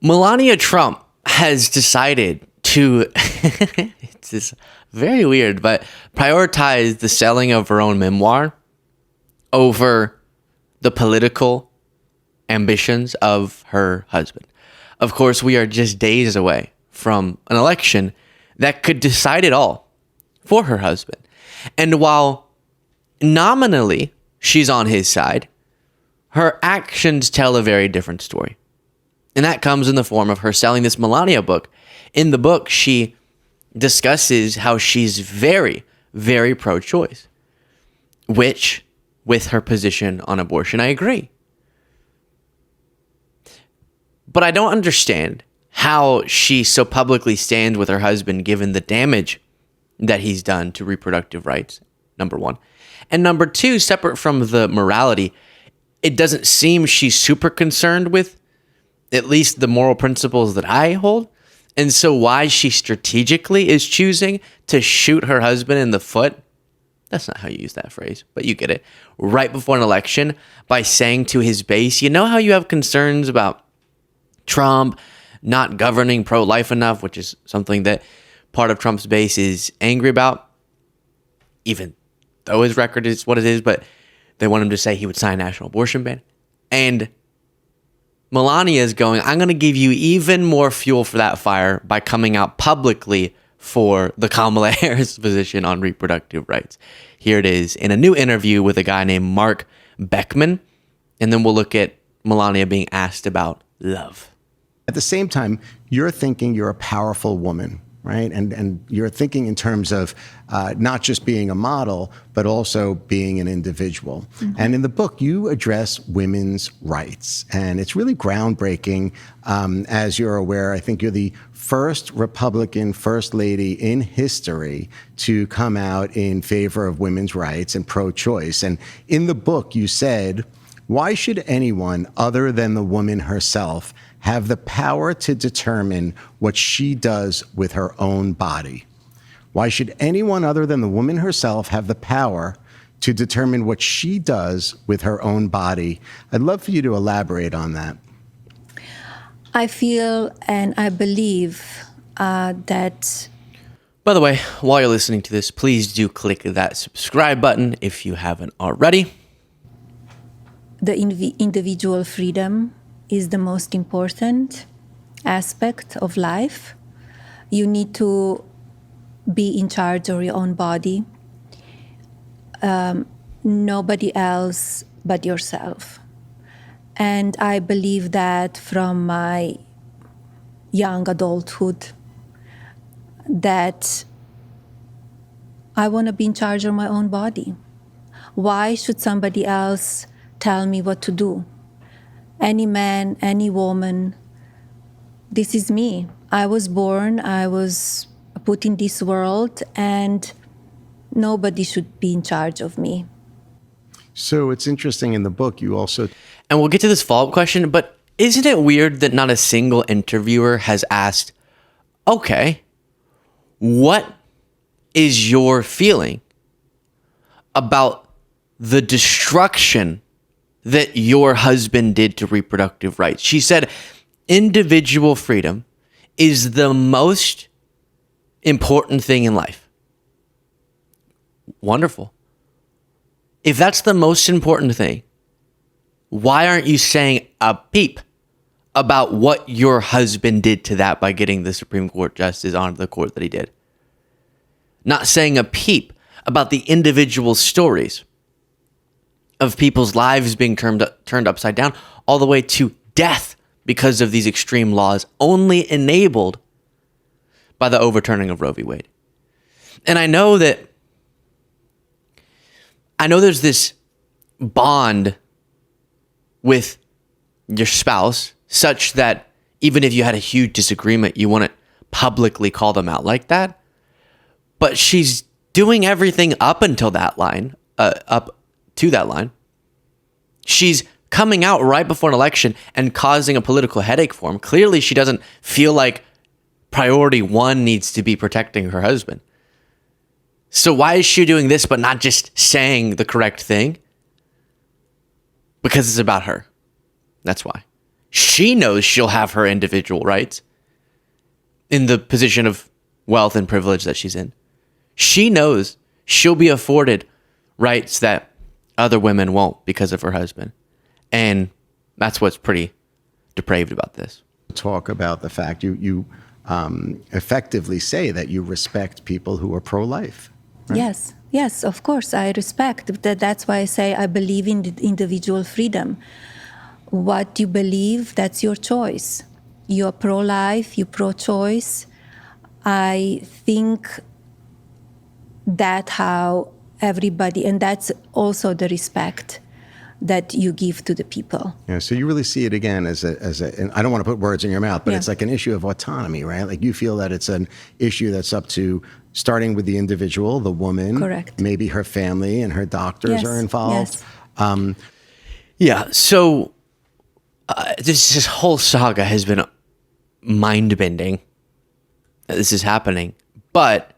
Melania Trump has decided to, it's just very weird, but prioritize the selling of her own memoir over the political ambitions of her husband. Of course, we are just days away from an election that could decide it all for her husband. And while nominally she's on his side, her actions tell a very different story. And that comes in the form of her selling this Melania book. In the book, she discusses how she's very, very pro-choice, which, with her position on abortion, I agree. But I don't understand how she so publicly stands with her husband given the damage that he's done to reproductive rights, number one. And number two, separate from the morality, it doesn't seem she's super concerned with at least the moral principles that I hold. And so why she strategically is choosing to shoot her husband in the foot, that's not how you use that phrase, but you get it, right before an election by saying to his base, you know how you have concerns about Trump not governing pro-life enough, which is something that part of Trump's base is angry about, even though his record is what it is, but they want him to say he would sign a national abortion ban. And Melania is going, I'm going to give you even more fuel for that fire by coming out publicly for the Kamala Harris position on reproductive rights. Here it is in a new interview with a guy named Mark Beckman. And then we'll look at Melania being asked about love. At the same time, you're thinking you're a powerful woman, right? And you're thinking in terms of not just being a model, but also being an individual. Mm-hmm. And in the book, you address women's rights. And it's really groundbreaking. As you're aware, I think you're the first Republican first lady in history to come out in favor of women's rights and pro-choice. And in the book, you said, why should anyone other than the woman herself have the power to determine what she does with her own body? Why should anyone other than the woman herself have the power to determine what she does with her own body? I'd love for you to elaborate on that. I feel and I believe that... By the way, while you're listening to this, please do click that subscribe button if you haven't already. The individual freedom is the most important aspect of life. You need to be in charge of your own body. Nobody else but yourself. And I believe that from my young adulthood, that I want to be in charge of my own body. Why should somebody else tell me what to do? Any man, any woman, this is me. I was born, I was put in this world, and nobody should be in charge of me. So it's interesting in the book, you also... And we'll get to this follow-up question, but isn't it weird that not a single interviewer has asked, okay, what is your feeling about the destruction that your husband did to reproductive rights? She said, individual freedom is the most important thing in life. Wonderful. If that's the most important thing, why aren't you saying a peep about what your husband did to that by getting the Supreme Court justice onto the court that he did? Not saying a peep about the individual stories of people's lives being turned upside down, all the way to death because of these extreme laws, only enabled by the overturning of Roe v. Wade. And I know there's this bond with your spouse such that even if you had a huge disagreement, you wouldn't publicly call them out like that. But she's doing everything up until that line, up to that line. She's coming out right before an election and causing a political headache for him. Clearly, she doesn't feel like priority one needs to be protecting her husband. So why is she doing this but not just saying the correct thing? Because it's about her. That's why. She knows she'll have her individual rights in the position of wealth and privilege that she's in. She knows she'll be afforded rights that other women won't because of her husband. And that's what's pretty depraved about this. Talk about the fact you effectively say that you respect people who are pro-life. Right? Yes, of course, I respect that. That's why I say I believe in the individual freedom. What you believe, that's your choice. You're pro-life, you're pro-choice. I think that how everybody, and that's also the respect that you give to the people. Yeah, so you really see it again as a and I don't want to put words in your mouth, but it's like an issue of autonomy, right? Like you feel that it's an issue that's up to starting with the individual, the woman. Correct. Maybe her family and her doctors are involved. Yes. Yeah, so this whole saga has been mind-bending that this is happening. But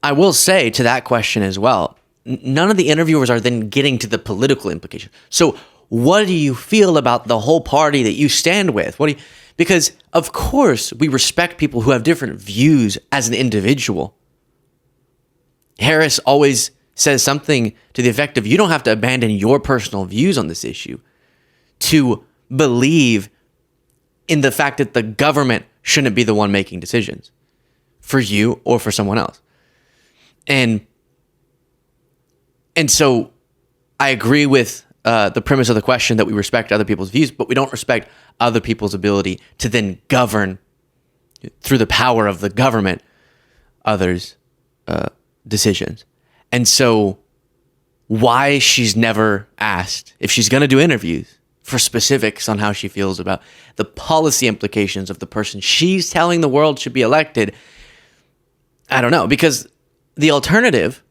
I will say to that question as well, none of the interviewers are then getting to the political implications. So what do you feel about the whole party that you stand with? Because of course we respect people who have different views as an individual. Harris always says something to the effect of, you don't have to abandon your personal views on this issue to believe in the fact that the government shouldn't be the one making decisions for you or for someone else. And so I agree with the premise of the question that we respect other people's views, but we don't respect other people's ability to then govern through the power of the government others' decisions. And so why she's never asked, if she's going to do interviews, for specifics on how she feels about the policy implications of the person she's telling the world should be elected, I don't know. Because the alternative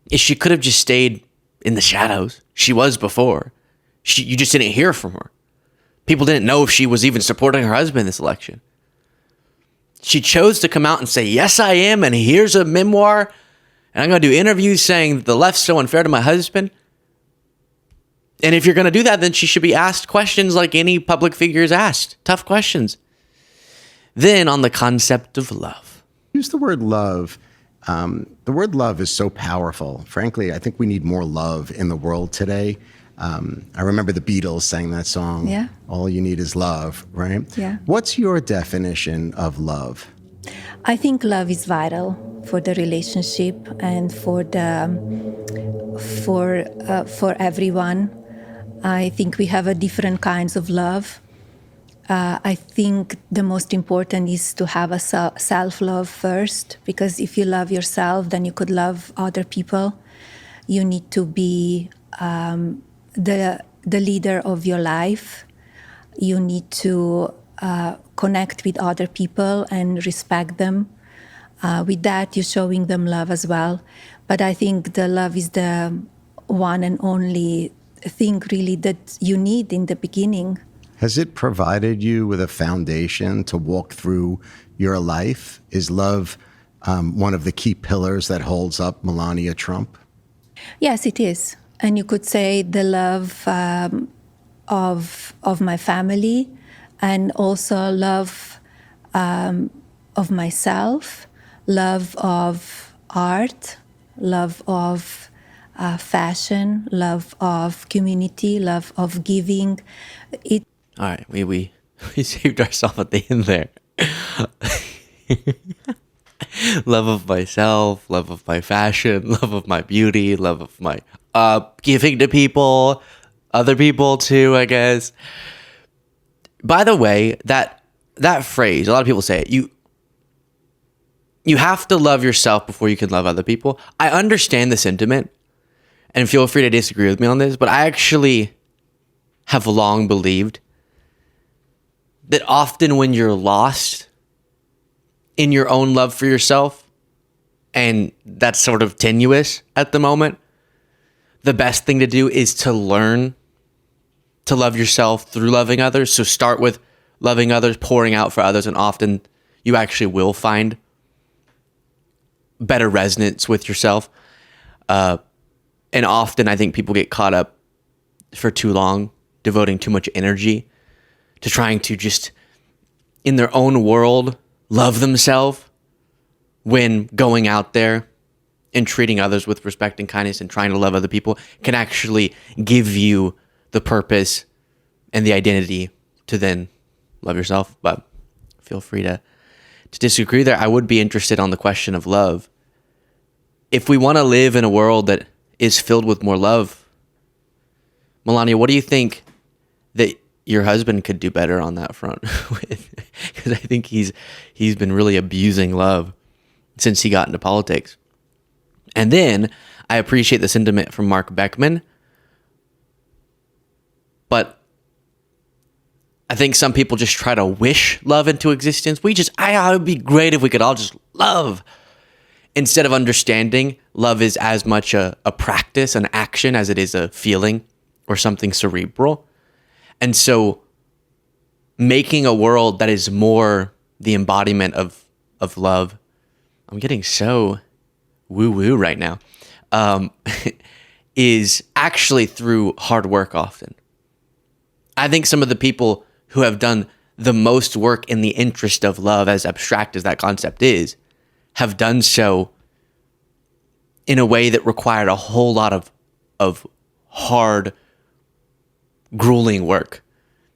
is she could have just stayed in the shadows. She was before. You just didn't hear from her. People didn't know if she was even supporting her husband in this election. She chose to come out and say, yes, I am, and here's a memoir, and I'm going to do interviews saying the left's so unfair to my husband. And if you're going to do that, then she should be asked questions like any public figure is asked. Tough questions. Then on the concept of love. Use the word love. The word love is so powerful. Frankly, I think we need more love in the world today. I remember the Beatles sang that song, Yeah. All You Need Is Love, right? Yeah. What's your definition of love? I think love is vital for the relationship and for everyone. I think we have different kinds of love. I think the most important is to have a self-love first, because if you love yourself, then you could love other people. You need to be the leader of your life. You need to connect with other people and respect them. With that, you're showing them love as well. But I think the love is the one and only thing really that you need in the beginning. Has it provided you with a foundation to walk through your life? Is love one of the key pillars that holds up Melania Trump? Yes, it is. And you could say the love of my family, and also love of myself, love of art, love of fashion, love of community, love of giving. All right, we saved ourselves at the end there. Love of myself, love of my fashion, love of my beauty, love of my giving to people, other people too, I guess. By the way, that phrase, a lot of people say it, you have to love yourself before you can love other people. I understand the sentiment, and feel free to disagree with me on this, but I actually have long believed that often when you're lost in your own love for yourself, and that's sort of tenuous at the moment, the best thing to do is to learn to love yourself through loving others. So start with loving others, pouring out for others, and often you actually will find better resonance with yourself. And often I think people get caught up for too long devoting too much energy to trying to just, in their own world, love themselves when going out there and treating others with respect and kindness and trying to love other people can actually give you the purpose and the identity to then love yourself. But feel free to disagree there. I would be interested on the question of love. If we want to live in a world that is filled with more love, Melania, what do you think that your husband could do better on that front with? Because I think he's been really abusing love since he got into politics. And then I appreciate the sentiment from Mark Beckman, but I think some people just try to wish love into existence. It would be great if we could all just love, instead of understanding love is as much a practice, an action, as it is a feeling or something cerebral. And so making a world that is more the embodiment of love, I'm getting so woo-woo right now, is actually through hard work often. I think some of the people who have done the most work in the interest of love, as abstract as that concept is, have done so in a way that required a whole lot of hard, grueling work.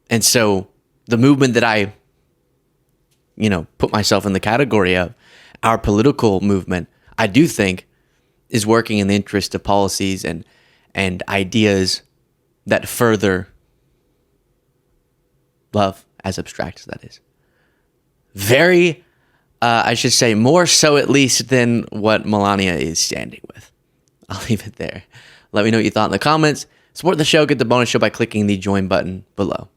And so the movement that I, put myself in the category of, our political movement, I do think is working in the interest of policies and ideas that further love, as abstract as that is. Very, I should say, more so at least than what Melania is standing with. I'll leave it there. Let me know what you thought in the comments. Support the show, get the bonus show by clicking the join button below.